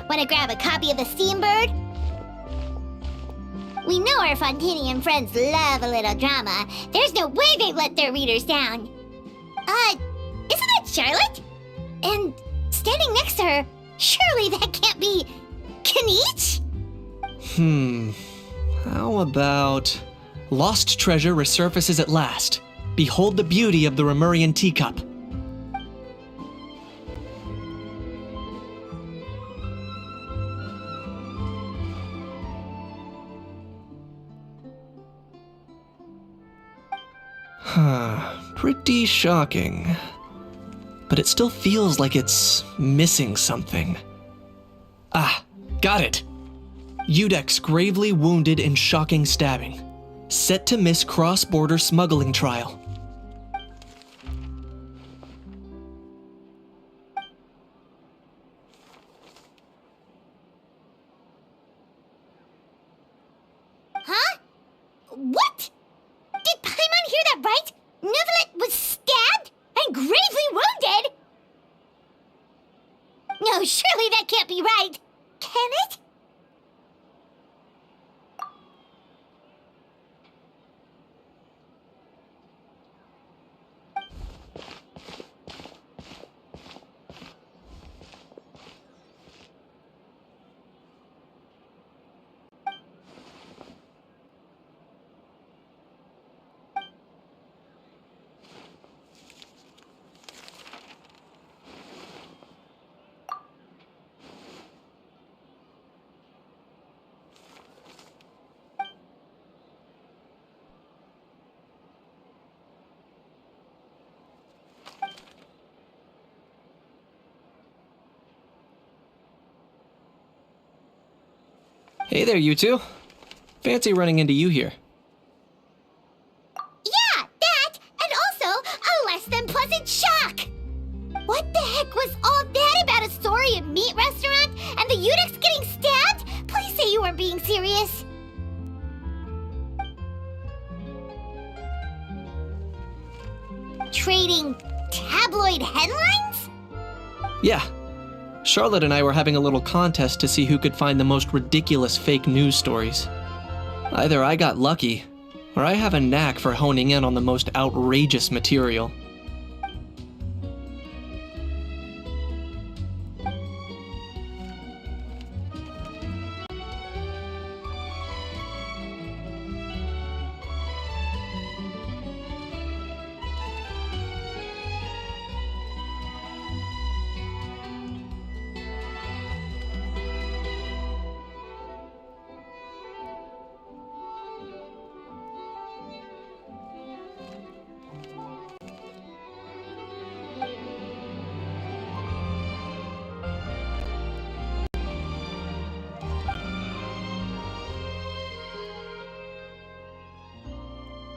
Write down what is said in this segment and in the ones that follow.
Wanna grab a copy of The Steambird? We know our Fontanian friends love a little drama. There's no way they'd let their readers down. Isn't that Charlotte? And standing next to her, surely that can't be Kinich? How about... Lost treasure resurfaces at last. Behold the beauty of the Remurian teacup. Pretty shocking. But it still feels like it's missing something. Ah, got it! Udex gravely wounded in shocking stabbing. Set to miss cross-border smuggling trial. Huh? What? Did Paimon hear that right? Neuvillette was stabbed and gravely wounded? No, surely that can't be right. Can it? Hey there, you two. Fancy running into you here. Yeah, that, and also a less than pleasant shock. What the heck was all that about a Saurian meat restaurant and the Udex getting stabbed? Please say you weren't being serious. Trading tabloid headlines? Yeah. Charlotte and I were having a little contest to see who could find the most ridiculous fake news stories. Either I got lucky, or I have a knack for honing in on the most outrageous material.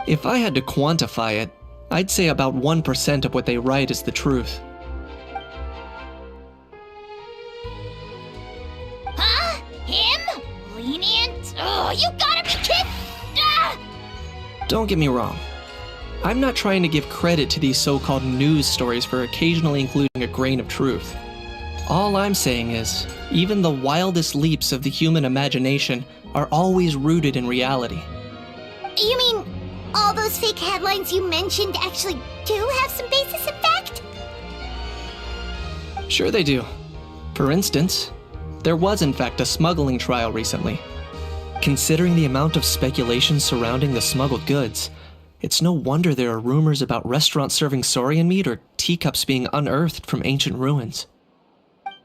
If I had to quantify it, I'd say about 1% of what they write is the truth. Huh? Him? Lenient? Oh, you gotta be kidding! Ah! Don't get me wrong. I'm not trying to give credit to these so-called news stories for occasionally including a grain of truth. All I'm saying is, even the wildest leaps of the human imagination are always rooted in reality. You mean all those fake headlines you mentioned actually do have some basis in fact? Sure they do. For instance, there was in fact a smuggling trial recently. Considering the amount of speculation surrounding the smuggled goods, it's no wonder there are rumors about restaurants serving saurian meat or teacups being unearthed from ancient ruins.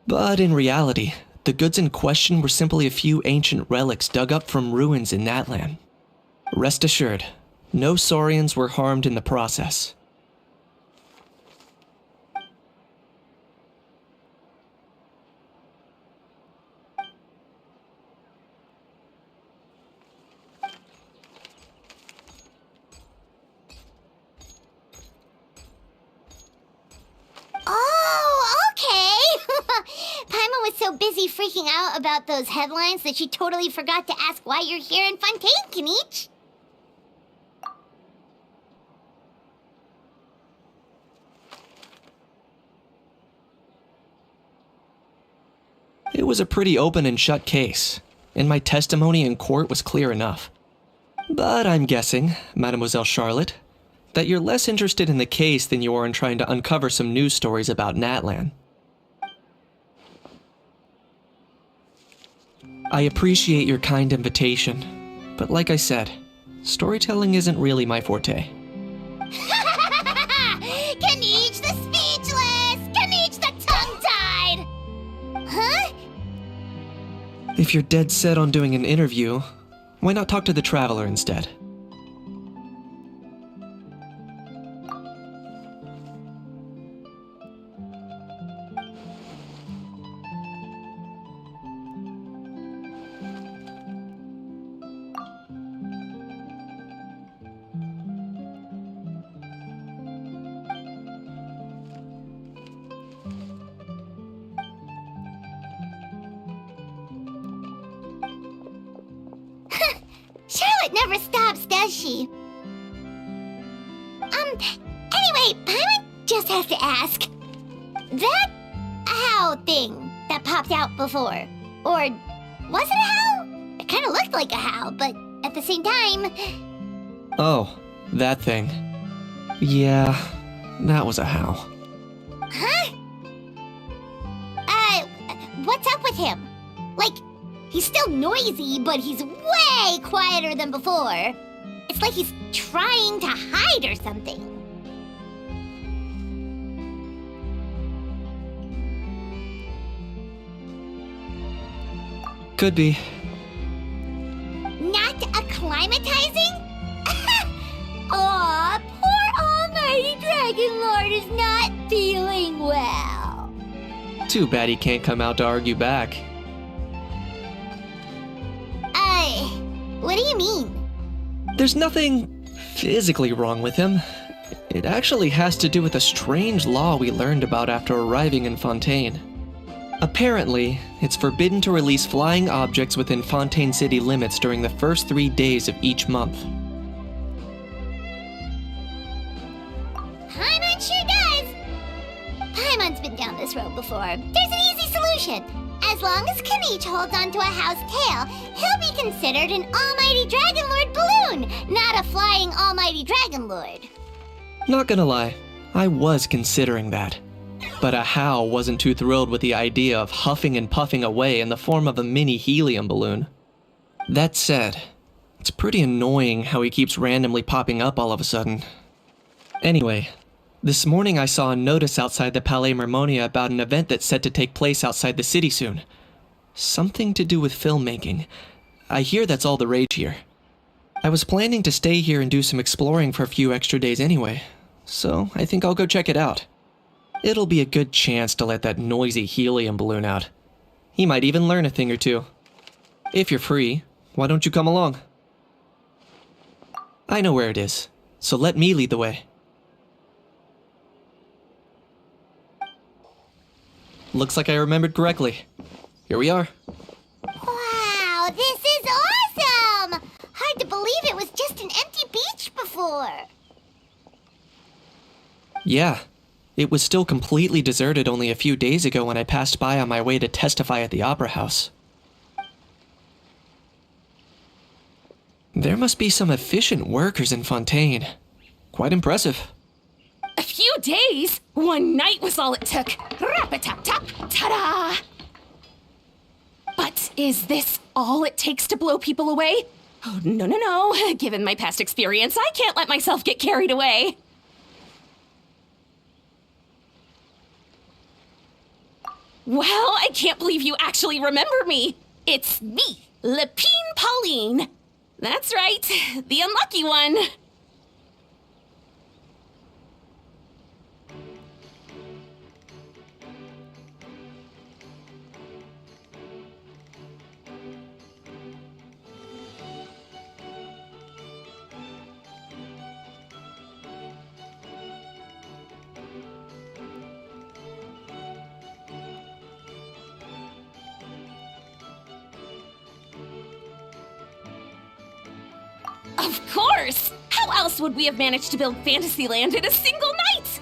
But in reality, the goods in question were simply a few ancient relics dug up from ruins in that land. Rest assured, no saurians were harmed in the process. Oh, okay! Paimon was so busy freaking out about those headlines that she totally forgot to ask why you're here in Fontaine, Kinich. It It was a pretty open and shut case, and my testimony in court was clear enough. But I'm guessing, Mademoiselle Charlotte, that you're less interested in the case than you are in trying to uncover some news stories about Natlan. I appreciate your kind invitation, but like I said, storytelling isn't really my forte. Kaniche the speechless! Kaniche the tongue-tied! Huh? If you're dead set on doing an interview, why not talk to the Traveler instead? Charlotte never stops, does she? Anyway, I just have to ask. That owl thing that popped out before, or was it a howl? It kind of looked like a howl, but at the same time... Oh, that thing. Yeah, that was a howl. Huh? What's up with him? Like, he's still noisy, but he's way quieter than before. It's like he's trying to hide or something. Could be. Not acclimatizing? Aw, poor Almighty Dragon Lord is not feeling well. Too bad he can't come out to argue back. What do you mean? There's nothing physically wrong with him. It actually has to do with a strange law we learned about after arriving in Fontaine. Apparently, it's forbidden to release flying objects within Fontaine city limits during the first 3 days of each month. Paimon sure does! Paimon's been down this road before. There's an easy solution. As long as Kaniche holds onto a house tail, he'll be considered an Almighty Dragon Lord balloon, not a flying Almighty Dragon Lord. Not gonna lie, I was considering that. But Ahau wasn't too thrilled with the idea of huffing and puffing away in the form of a mini helium balloon. That said, it's pretty annoying how he keeps randomly popping up all of a sudden. Anyway, this morning I saw a notice outside the Palais Mermonia about an event that's set to take place outside the city soon. Something to do with filmmaking. I hear that's all the rage here. I was planning to stay here and do some exploring for a few extra days anyway, so I think I'll go check it out. It'll be a good chance to let that noisy helium balloon out. He might even learn a thing or two. If you're free, why don't you come along? I know where it is, so let me lead the way. Looks like I remembered correctly. Here we are. Wow, this is awesome! Hard to believe it was just an empty beach before. Yeah, it was still completely deserted only a few days ago when I passed by on my way to testify at the Opera House. There must be some efficient workers in Fontaine. Quite impressive. A few days? One night was all it took. Rap-a-tap-tap, ta-da! But is this all it takes to blow people away? Oh, no. Given my past experience, I can't let myself get carried away. Well, I can't believe you actually remember me. It's me, Lepine Pauline. That's right, the unlucky one. Of course! How else would we have managed to build Fantasyland in a single night?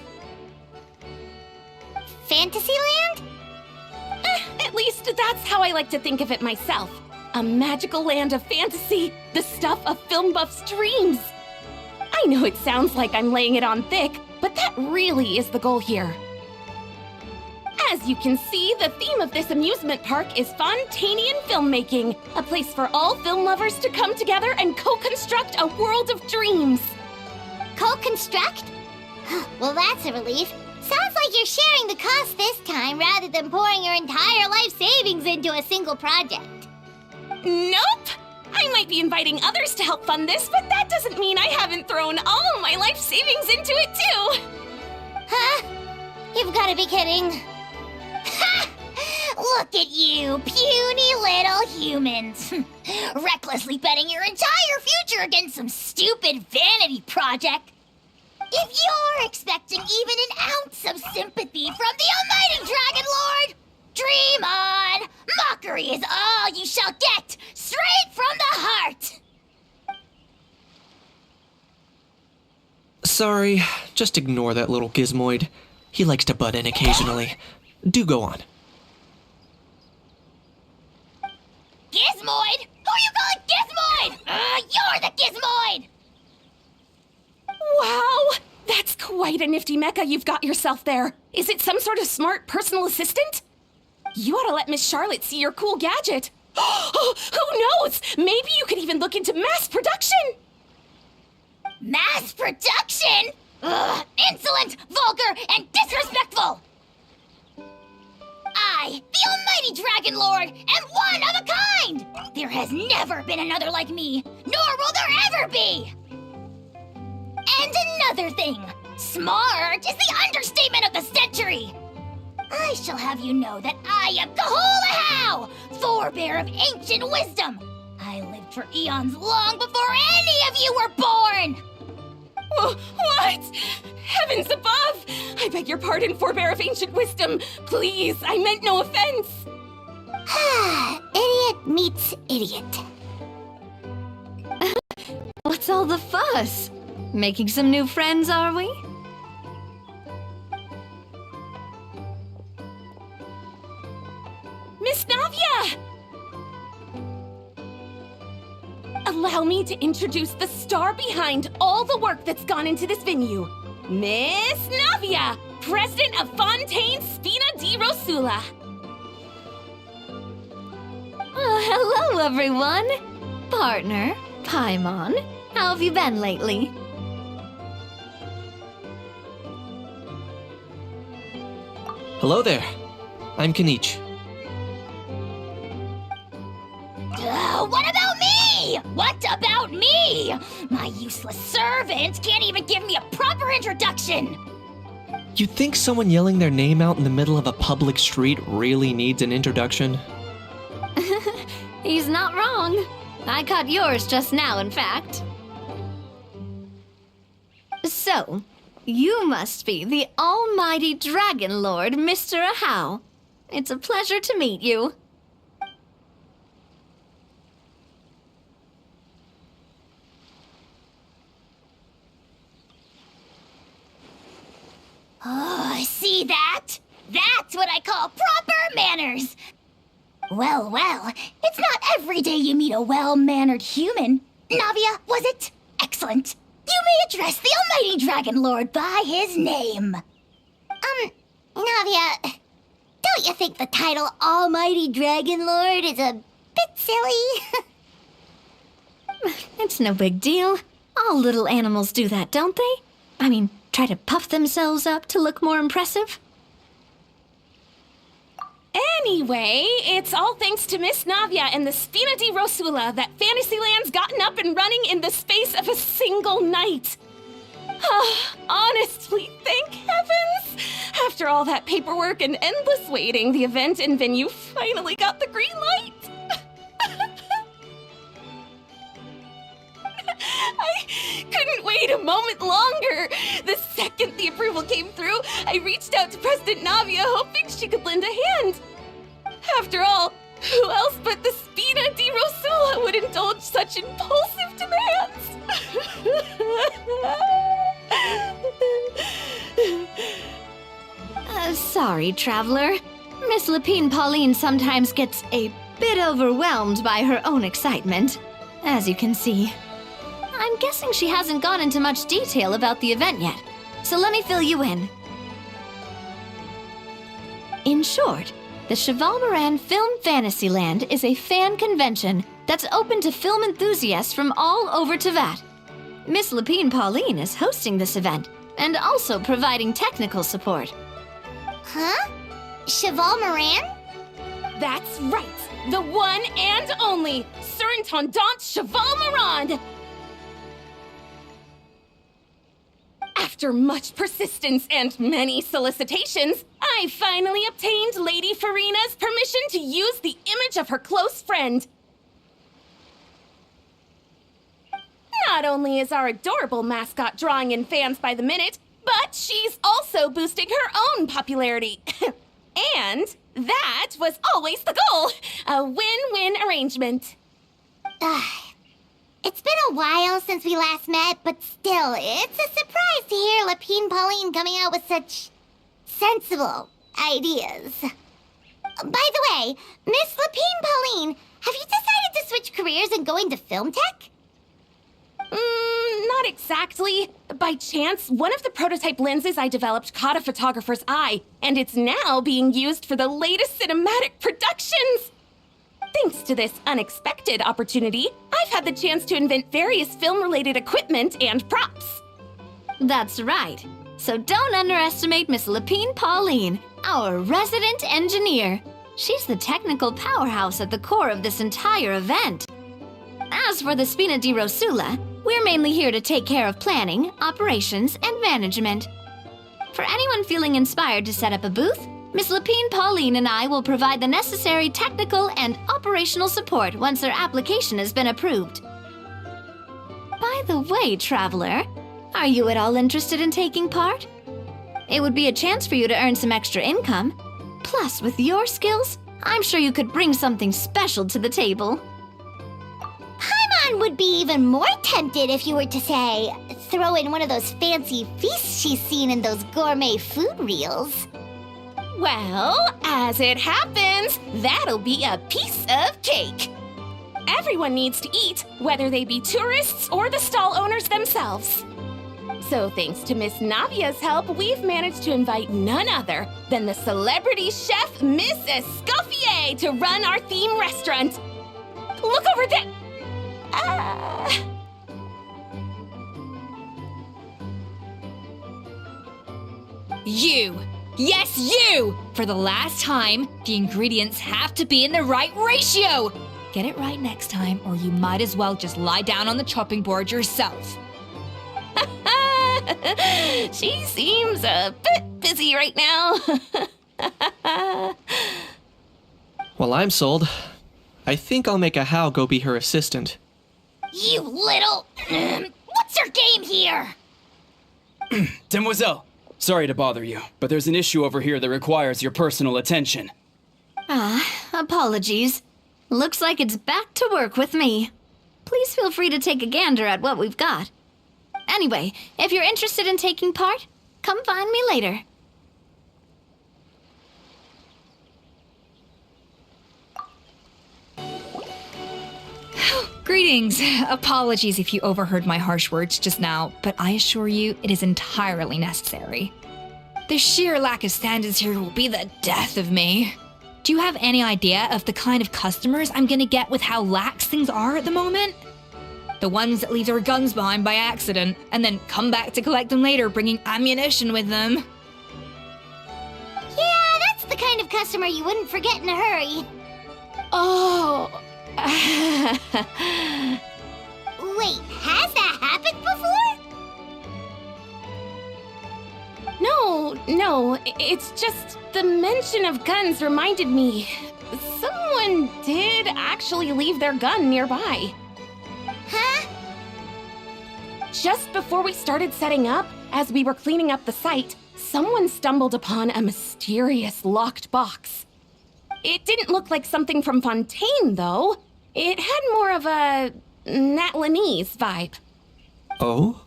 Fantasyland? At least least that's how I like to think of it myself. A magical land of fantasy, the stuff of film buffs' dreams. I know it sounds like I'm laying it on thick, but that really is the goal here. As you can see, the theme of this amusement park is Fontanian filmmaking, a place for all film lovers to come together and co-construct a world of dreams. Co-construct? Well, that's a relief. Sounds like you're sharing the cost this time rather than pouring your entire life savings into a single project. Nope! I might be inviting others to help fund this, but that doesn't mean I haven't thrown all of my life savings into it too! Huh? You've got to be kidding. Ha! Look at you, puny little humans. Recklessly betting your entire future against some stupid vanity project. If you're expecting even an ounce of sympathy from the almighty Dragon Lord, dream on! Mockery is all you shall get, straight from the heart! Sorry, just ignore that little gizmoid. He likes to butt in occasionally. Do go on. Gizmoid? Who you calling Gizmoid? You're the Gizmoid! Wow! That's quite a nifty mecha you've got yourself there. Is it some sort of smart personal assistant? You ought to let Miss Charlotte see your cool gadget. Who knows? Maybe you could even look into mass production. Mass production? Ugh, insolent, vulgar, and disrespectful! I, the almighty Dragon Lord, am one of a kind! There has never been another like me, nor will there ever be! And another thing, smart is the understatement of the century! I shall have you know that I am Kahulahau, forebear of ancient wisdom! I lived for eons long before any of you were born! What? Heavens above! I beg your pardon, forebear of ancient wisdom. Please, I meant no offense. Idiot meets idiot. What's all the fuss? Making some new friends, are we? Miss Navia! Allow me to introduce the star behind all the work that's gone into this venue. Miss Navia, president of Fontaine Spina di Rosula. Hello, everyone. Partner, Paimon, how have you been lately? Hello there. I'm Kanich. What about me? What about me? My useless servant can't even give me a proper introduction. You think someone yelling their name out in the middle of a public street really needs an introduction? He's not wrong. I caught yours just now, in fact. So, you must be the almighty Dragon Lord, Mr. Ahau. It's a pleasure to meet you. Oh, see that? That's what I call proper manners. Well, it's not every day you meet a well-mannered human. Navia, was it? Excellent. You may address the almighty Dragon Lord by his name. Navia, don't you think the title Almighty Dragon Lord is a bit silly? It's no big deal. All little animals do that, don't they? I mean, try to puff themselves up to look more impressive. Anyway, it's all thanks to Miss Navia and the Spina di Rosula that Fantasyland's gotten up and running in the space of a single night. Honestly, thank heavens! After all that paperwork and endless waiting, the event and venue finally got the green light. I couldn't wait a moment longer. The second the approval came through, I reached out to President Navia, hoping she could lend a hand. After all, who else but the Spina di Rosula would indulge such impulsive demands? Sorry, traveler. Miss Lapine Pauline sometimes gets a bit overwhelmed by her own excitement, as you can see. I'm guessing she hasn't gone into much detail about the event yet, so let me fill you in. In short, the Cheval Moran Film Fantasyland is a fan convention that's open to film enthusiasts from all over Tevat. Miss Lapine Pauline is hosting this event and also providing technical support. Huh? Cheval Moran? That's right! The one and only Surintendant Cheval Moran! After much persistence and many solicitations, I finally obtained Lady Farina's permission to use the image of her close friend. Not only is our adorable mascot drawing in fans by the minute, but she's also boosting her own popularity. And that was always the goal, a win-win arrangement. It's been a while since we last met, but still, it's a surprise to hear Lapine Pauline coming out with such sensible ideas. By the way, Miss Lapine Pauline, have you decided to switch careers and go into film tech? Not exactly. By chance, one of the prototype lenses I developed caught a photographer's eye, and it's now being used for the latest cinematic productions. Thanks to this unexpected opportunity, I've had the chance to invent various film-related equipment and props. That's right. So don't underestimate Miss Lapine Pauline, our resident engineer. She's the technical powerhouse at the core of this entire event. As for the Spina di Rosula, we're mainly here to take care of planning, operations, and management. For anyone feeling inspired to set up a booth, Miss Lapine Pauline and I will provide the necessary technical and operational support once their application has been approved. By the way, traveler, are you at all interested in taking part? It would be a chance for you to earn some extra income. Plus, with your skills, I'm sure you could bring something special to the table. Paimon would be even more tempted if you were to, say, throw in one of those fancy feasts she's seen in those gourmet food reels. Well, as it happens, that'll be a piece of cake. Everyone needs to eat, whether they be tourists or the stall owners themselves. So thanks to Miss Navia's help, we've managed to invite none other than the celebrity chef, Miss Escoffier, to run our theme restaurant. Look over there! You! Yes, you! For the last time, the ingredients have to be in the right ratio! Get it right next time, or you might as well just lie down on the chopping board yourself. She seems a bit busy right now. Well, I'm sold. I think I'll make a How go be her assistant. You little... What's your game here? Demoiselle, sorry to bother you, but there's an issue over here that requires your personal attention. Apologies. Looks like it's back to work with me. Please feel free to take a gander at what we've got. Anyway, if you're interested in taking part, come find me later. Greetings. Apologies if you overheard my harsh words just now, but I assure you it is entirely necessary. The sheer lack of standards here will be the death of me. Do you have any idea of the kind of customers I'm gonna get with how lax things are at the moment? The ones that leave their guns behind by accident and then come back to collect them later bringing ammunition with them. Yeah, that's the kind of customer you wouldn't forget in a hurry. Oh. Wait, has that happened before? No, it's just the mention of guns reminded me. Someone did actually leave their gun nearby. Huh? Just before we started setting up, as we were cleaning up the site, someone stumbled upon a mysterious locked box. It didn't look like something from Fontaine, though. It had more of a Natlanese vibe. Oh?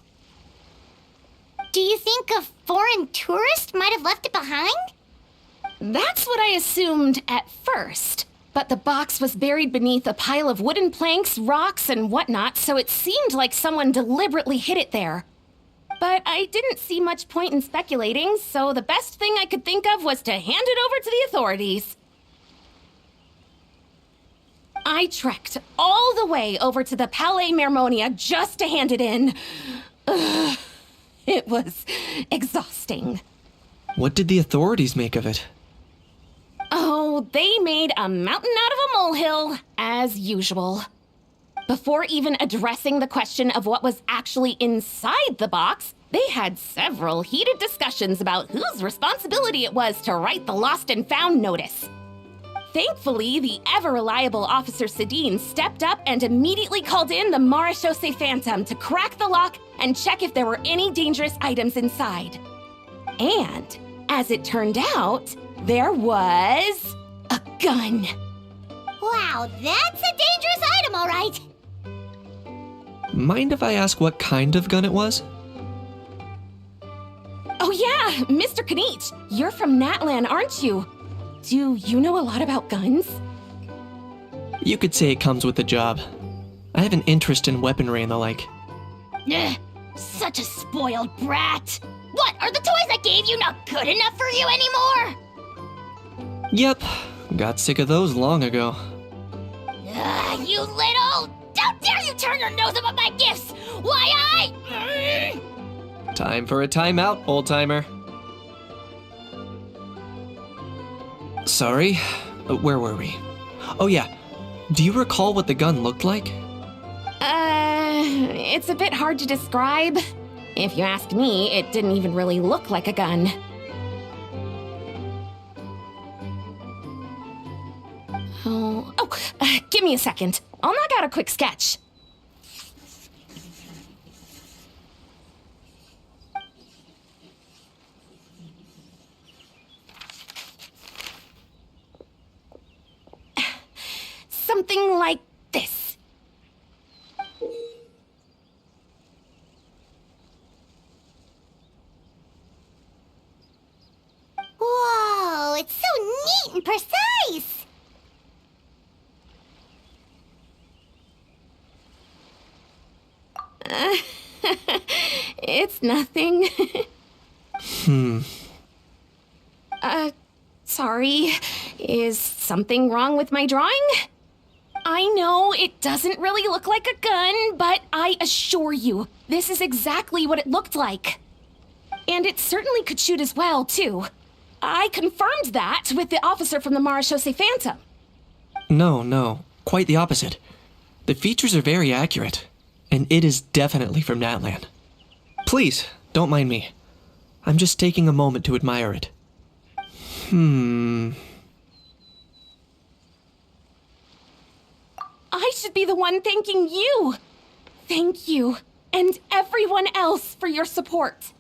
Do you think a foreign tourist might have left it behind? That's what I assumed at first. But the box was buried beneath a pile of wooden planks, rocks, and whatnot, so it seemed like someone deliberately hid it there. But I didn't see much point in speculating, so the best thing I could think of was to hand it over to the authorities. I trekked all the way over to the Palais Mermonia just to hand it in. Ugh, it was exhausting. What did the authorities make of it? Oh, they made a mountain out of a molehill, as usual. Before even addressing the question of what was actually inside the box, they had several heated discussions about whose responsibility it was to write the lost and found notice. Thankfully, the ever-reliable Officer Sedine stepped up and immediately called in the Marechaussee Phantom to crack the lock and check if there were any dangerous items inside. And, as it turned out, there was a gun. Wow, that's a dangerous item, all right. Mind if I ask what kind of gun it was? Oh yeah, Mr. Kanich, you're from Natlan, aren't you? Do you know a lot about guns? You could say it comes with the job. I have an interest in weaponry and the like. Ugh, such a spoiled brat. What, are the toys I gave you not good enough for you anymore? Yep, got sick of those long ago. You little... Don't dare you turn your nose up at my gifts! Why Time for a timeout, old-timer. Sorry, where were we? Oh yeah, do you recall what the gun looked like? It's a bit hard to describe. If you ask me, it didn't even really look like a gun. Give me a second. I'll knock out a quick sketch. Something like this. Whoa, it's so neat and precise! It's nothing. Sorry. Is something wrong with my drawing? I know it doesn't really look like a gun, but I assure you, this is exactly what it looked like. And it certainly could shoot as well, too. I confirmed that with the officer from the Marechaussee Phantom. No, quite the opposite. The features are very accurate, and it is definitely from Natlan. Please, don't mind me. I'm just taking a moment to admire it. I should be the one thanking you. Thank you, and everyone else for your support.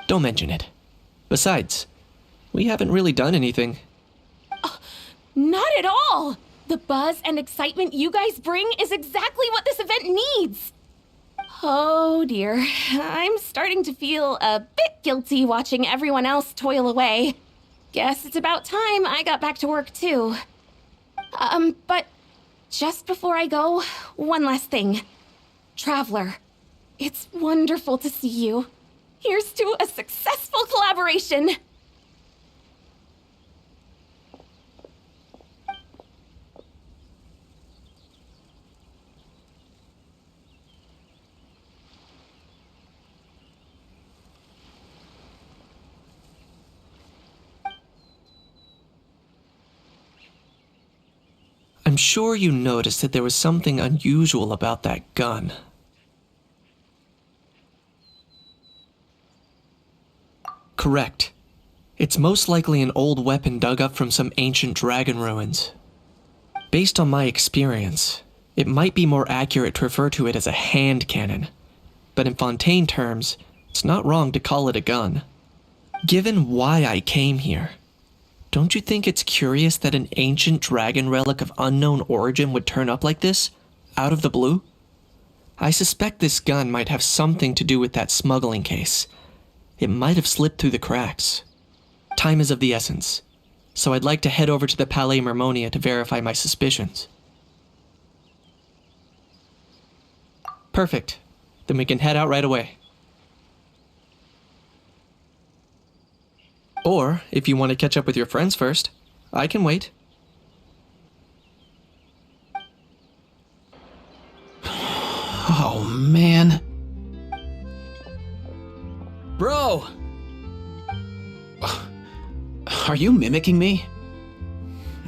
Don't mention it. Besides, we haven't really done anything. Not at all. The buzz and excitement you guys bring is exactly what this event needs. Oh dear, I'm starting to feel a bit guilty watching everyone else toil away. Guess it's about time I got back to work too. But just before I go, one last thing. Traveler, it's wonderful to see you. Here's to a successful collaboration. I'm sure you noticed that there was something unusual about that gun. Correct. It's most likely an old weapon dug up from some ancient dragon ruins. Based on my experience, it might be more accurate to refer to it as a hand cannon, but in Fontaine terms, it's not wrong to call it a gun. Given why I came here, don't you think it's curious that an ancient dragon relic of unknown origin would turn up like this, out of the blue? I suspect this gun might have something to do with that smuggling case. It might have slipped through the cracks. Time is of the essence. so I'd like to head over to the Palais Mermonia to verify my suspicions. Perfect. Then we can head out right away. Or, if you want to catch up with your friends first, I can wait. Oh, man. Bro! Are you mimicking me?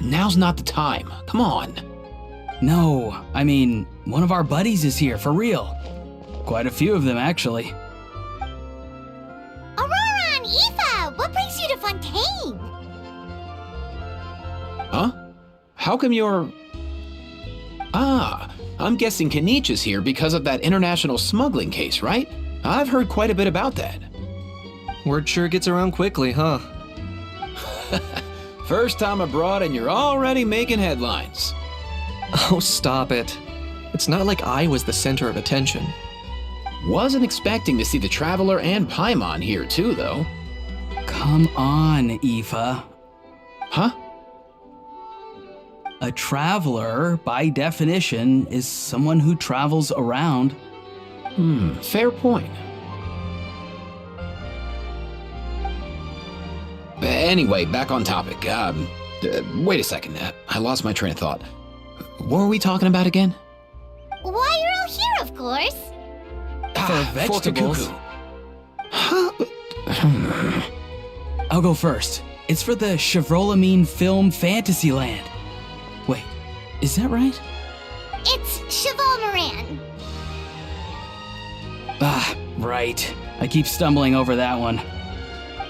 Now's not the time. Come on. No, I mean, one of our buddies is here, for real. Quite a few of them, actually. Aurora and Aoife, what brings you to Fontaine? Huh? How come you're... Ah, I'm guessing Kanich is here because of that international smuggling case, right? I've heard quite a bit about that. Word sure gets around quickly, huh? First time abroad and you're already making headlines. Oh, stop it. It's not like I was the center of attention. Wasn't expecting to see the Traveler and Paimon here too, though. Come on, Aoife. Huh? A traveler, by definition, is someone who travels around. Fair point. Anyway, back on topic. Wait a second. I lost my train of thought. What were we talking about again? Why, you're all here, of course. For vegetables. Huh? I'll go first. It's for the Chevrolamine film Fantasyland. Wait, is that right? It's Cheval Moran. Ah, right. I keep stumbling over that one.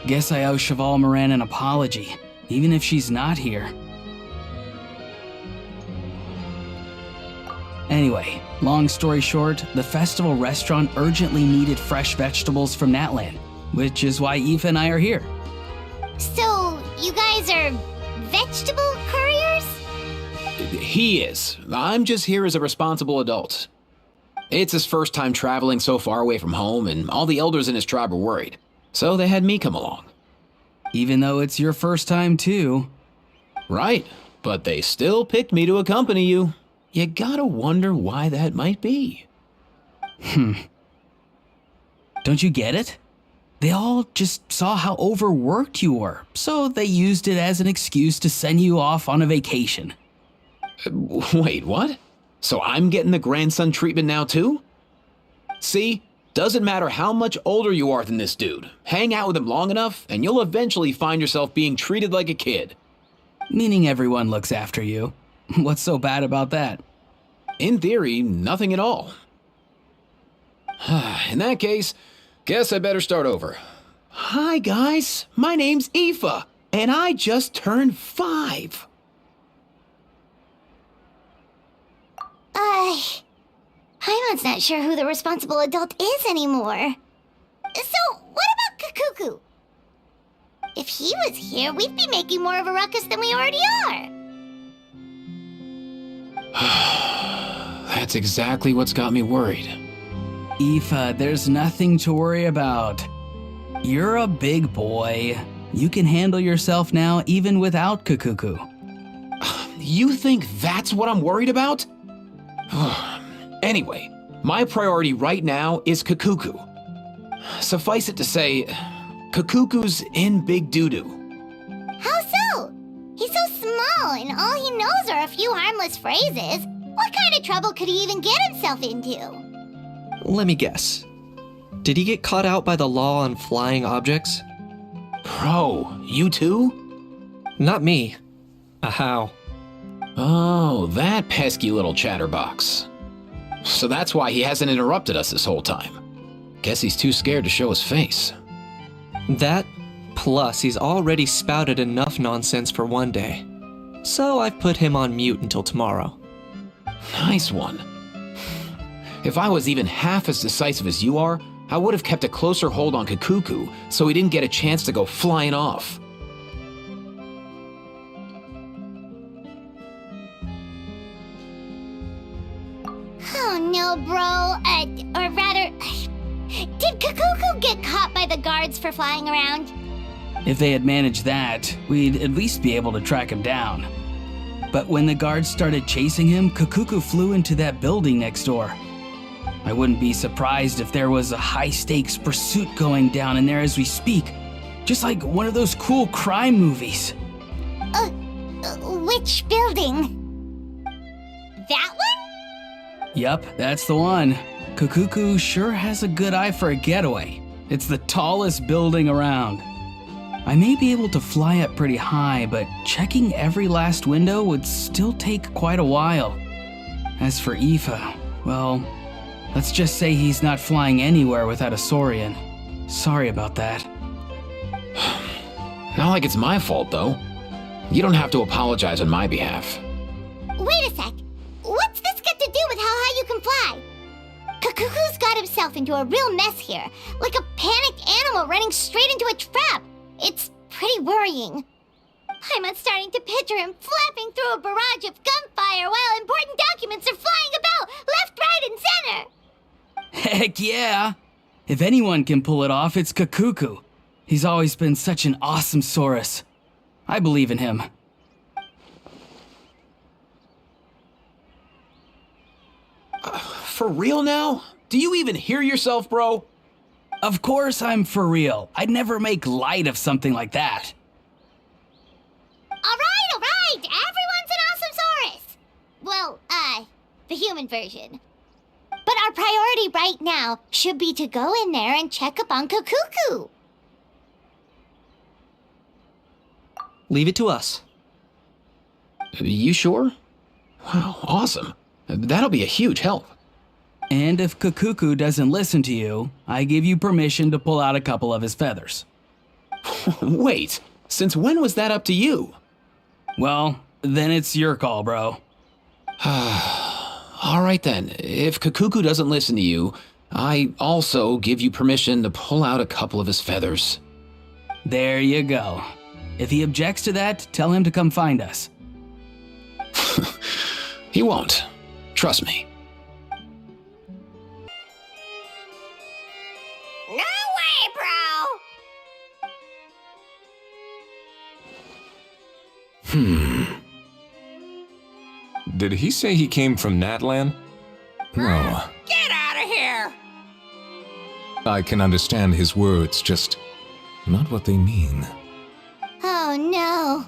Guess I owe Cheval Moran an apology, even if she's not here. Anyway, long story short, the festival restaurant urgently needed fresh vegetables from Natland, which is why Aoife and I are here. So, you guys are vegetable couriers? He is. I'm just here as a responsible adult. It's his first time traveling so far away from home, and all the elders in his tribe were worried. So they had me come along. Even though it's your first time too. Right, but they still picked me to accompany you. You gotta wonder why that might be. Don't you get it? They all just saw how overworked you were, so they used it as an excuse to send you off on a vacation. Wait, what? So I'm getting the grandson treatment now too? See? Doesn't matter how much older you are than this dude. Hang out with him long enough, and you'll eventually find yourself being treated like a kid. Meaning everyone looks after you. What's so bad about that? In theory, nothing at all. In that case, guess I better start over. Hi guys, my name's Aoife, and I just turned 5. Paimon's not sure who the responsible adult is anymore. So, what about Kakuku? If he was here, we'd be making more of a ruckus than we already are. That's exactly what's got me worried. Aoife, there's nothing to worry about. You're a big boy. You can handle yourself now even without Kakuku. You think that's what I'm worried about? Anyway, my priority right now is Kakuku. Suffice it to say, Kakuku's in big doo-doo. How so? He's so small, and all he knows are a few harmless phrases. What kind of trouble could he even get himself into? Let me guess. Did he get caught out by the law on flying objects? Bro, you too? Not me. How? Oh, that pesky little chatterbox. So that's why he hasn't interrupted us this whole time. Guess he's too scared to show his face. That, plus he's already spouted enough nonsense for one day. So I've put him on mute until tomorrow. Nice one. If I was even half as decisive as you are, I would have kept a closer hold on Kakuku so he didn't get a chance to go flying off. Oh no, bro. Or rather, did Kakuku get caught by the guards for flying around? If they had managed that, we'd at least be able to track him down. But when the guards started chasing him, Kakuku flew into that building next door. I wouldn't be surprised if there was a high-stakes pursuit going down in there as we speak. Just like one of those cool crime movies. Which building? That one? Yup, that's the one. Kakuku sure has a good eye for a getaway. It's the tallest building around. I may be able to fly up pretty high, but checking every last window would still take quite a while. As for Aoife, well, let's just say he's not flying anywhere without a Saurian. Sorry about that. Not like it's my fault, though. You don't have to apologize on my behalf. Wait a sec. What's this got to do with how high you can fly? Kakuku's got himself into a real mess here, like a panicked animal running straight into a trap. It's pretty worrying. I'm starting to picture him flapping through a barrage of gunfire while important documents are flying about left, right, and center. Heck yeah! If anyone can pull it off, it's Kakuku. He's always been such an awesome Saurus. I believe in him. For real now? Do you even hear yourself, bro? Of course I'm for real. I'd never make light of something like that. All right. Everyone's an awesome Saurus. Well, the human version. But our priority right now should be to go in there and check up on Kakuku. Leave it to us. You sure? Wow, awesome. That'll be a huge help. And if Kakuku doesn't listen to you, I give you permission to pull out a couple of his feathers. Wait, since when was that up to you? Well, then it's your call, bro. All right then, if Kakuku doesn't listen to you, I also give you permission to pull out a couple of his feathers. There you go. If he objects to that, tell him to come find us. He won't. Trust me. No way, bro! Did he say he came from Natlan? No. Get out of here! I can understand his words, just not what they mean. Oh no.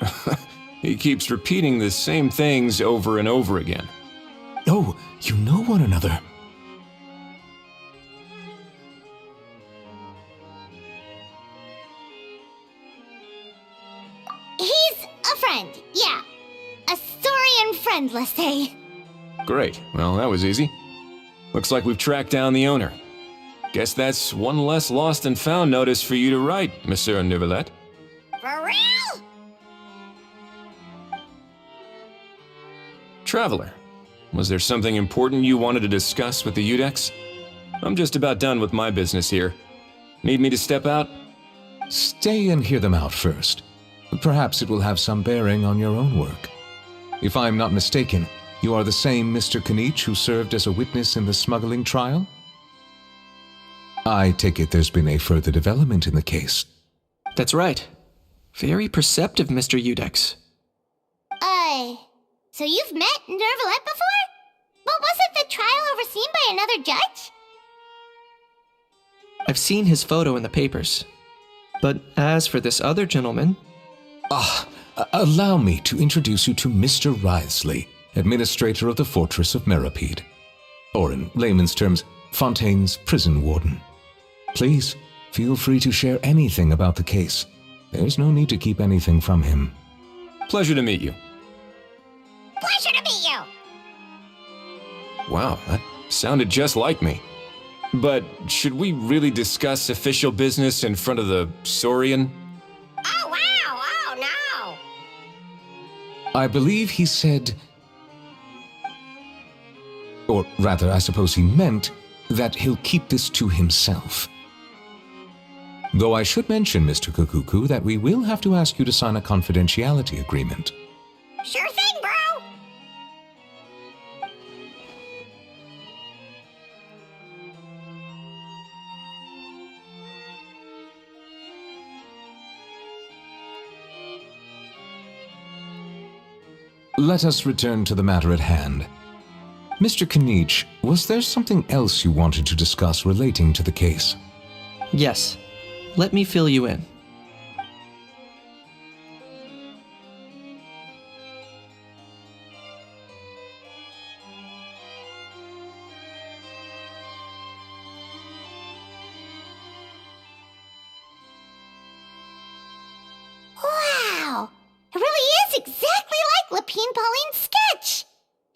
Bro! He keeps repeating the same things over and over again. Oh, you know one another. He's a friend, yeah. A Saurian friend, let's say. Great. Well, that was easy. Looks like we've tracked down the owner. Guess that's one less lost and found notice for you to write, Monsieur Neuvillette. For real? Traveler, was there something important you wanted to discuss with the Udex? I'm just about done with my business here. Need me to step out? Stay and hear them out first. Perhaps it will have some bearing on your own work. If I'm not mistaken, you are the same Mr. Kanich who served as a witness in the smuggling trial? I take it there's been a further development in the case. That's right. Very perceptive, Mr. Udex. So you've met Neuvillette before? But wasn't the trial overseen by another judge? I've seen his photo in the papers. But as for this other gentleman... Allow me to introduce you to Mr. Wriothesley, administrator of the Fortress of Meripede. Or in layman's terms, Fontaine's prison warden. Please, feel free to share anything about the case. There's no need to keep anything from him. Pleasure to meet you. Pleasure to meet you! Wow, that sounded just like me. But should we really discuss official business in front of the Saurian? Oh, wow! Oh, no! I believe he said... Or rather, I suppose he meant that he'll keep this to himself. Though I should mention, Mr. Kakuku, that we will have to ask you to sign a confidentiality agreement. Sure thing, bro! let us return to the matter at hand. Mr. Kanich, was there something else you wanted to discuss relating to the case? Yes. Let me fill you in. Wow! It really is exactly like Lapine Pauline's sketch!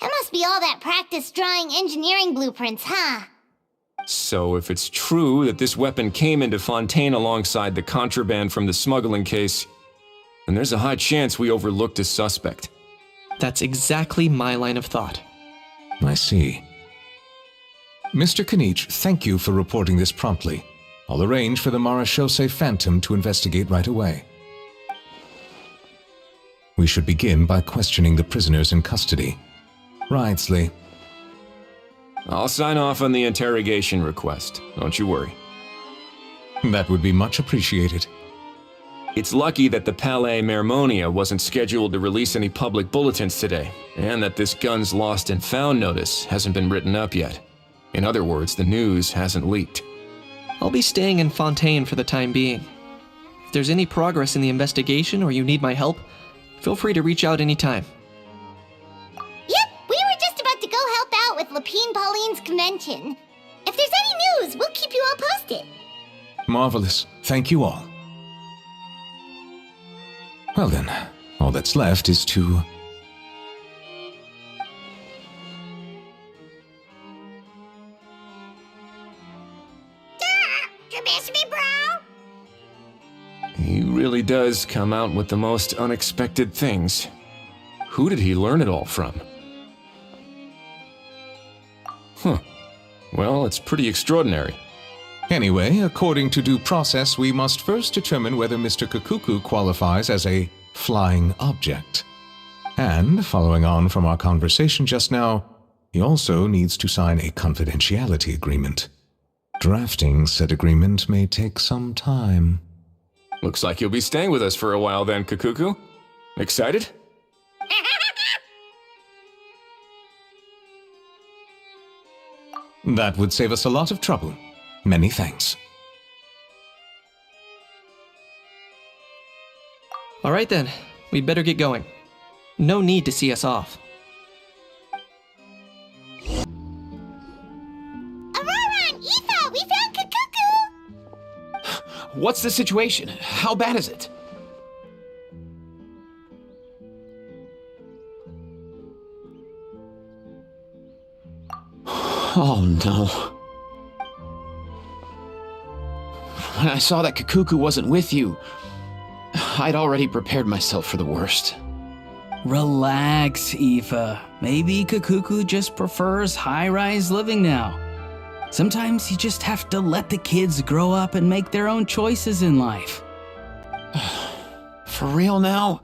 It must be all that practice drawing engineering blueprints, huh? So if it's true that this weapon came into Fontaine alongside the contraband from the smuggling case, then there's a high chance we overlooked a suspect. That's exactly my line of thought. I see. Mr. Kanich, thank you for reporting this promptly. I'll arrange for the Marechaussee Phantom to investigate right away. We should begin by questioning the prisoners in custody. Wrightsley. I'll sign off on the interrogation request, don't you worry. That would be much appreciated. It's lucky that the Palais Mermonia wasn't scheduled to release any public bulletins today, and that this guns lost and found notice hasn't been written up yet. In other words, the news hasn't leaked. I'll be staying in Fontaine for the time being. If there's any progress in the investigation or you need my help, feel free to reach out anytime. Yep, we were just about to go help out with Lapine Pauline's convention. If there's any news, we'll keep you all posted. Marvelous. Thank you all. Well then, all that's left is to... You miss me, bro? He really does come out with the most unexpected things. Who did he learn it all from? Huh. Well, it's pretty extraordinary. Anyway, according to due process, we must first determine whether Mr. Kakuku qualifies as a flying object. And, following on from our conversation just now, he also needs to sign a confidentiality agreement. Drafting said agreement may take some time. Looks like you'll be staying with us for a while then, Kakuku. Excited? That would save us a lot of trouble. Many thanks. All right then, we'd better get going. No need to see us off. Aurora and Aoife, we found Kakuku! What's the situation? How bad is it? Oh no. When I saw that Kakuku wasn't with you, I'd already prepared myself for the worst. Relax, Aoife. Maybe Kakuku just prefers high-rise living now. Sometimes you just have to let the kids grow up and make their own choices in life. For real now?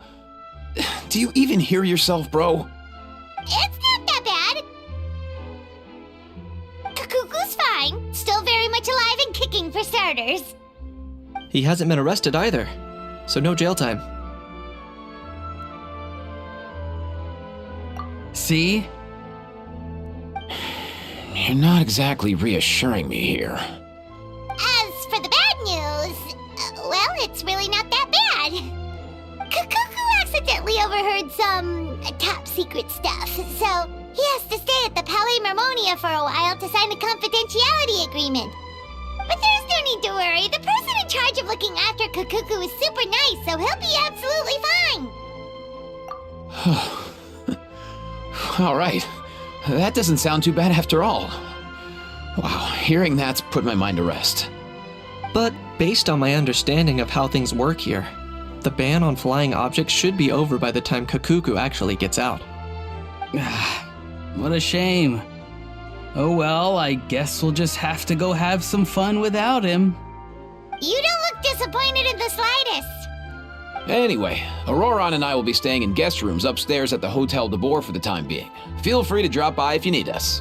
Do you even hear yourself, bro? It's not that bad. Kakuku's fine. Still very much alive and kicking for starters. He hasn't been arrested either, so no jail time. See? You're not exactly reassuring me here. As for the bad news, well, it's really not that bad. Kakuku accidentally overheard some top secret stuff, so he has to stay at the Palais Mermonia for a while to sign the confidentiality agreement. But there's no need to worry. The person in charge of looking after Kakuku is super nice, so he'll be absolutely fine. All right. That doesn't sound too bad after all. Wow, hearing that's put my mind to rest. But based on my understanding of how things work here, the ban on flying objects should be over by the time Kakuku actually gets out. What a shame. Oh well, I guess we'll just have to go have some fun without him. You don't look disappointed in the slightest. Anyway, Aurora and I will be staying in guest rooms upstairs at the Hotel de Boer for the time being. Feel free to drop by if you need us.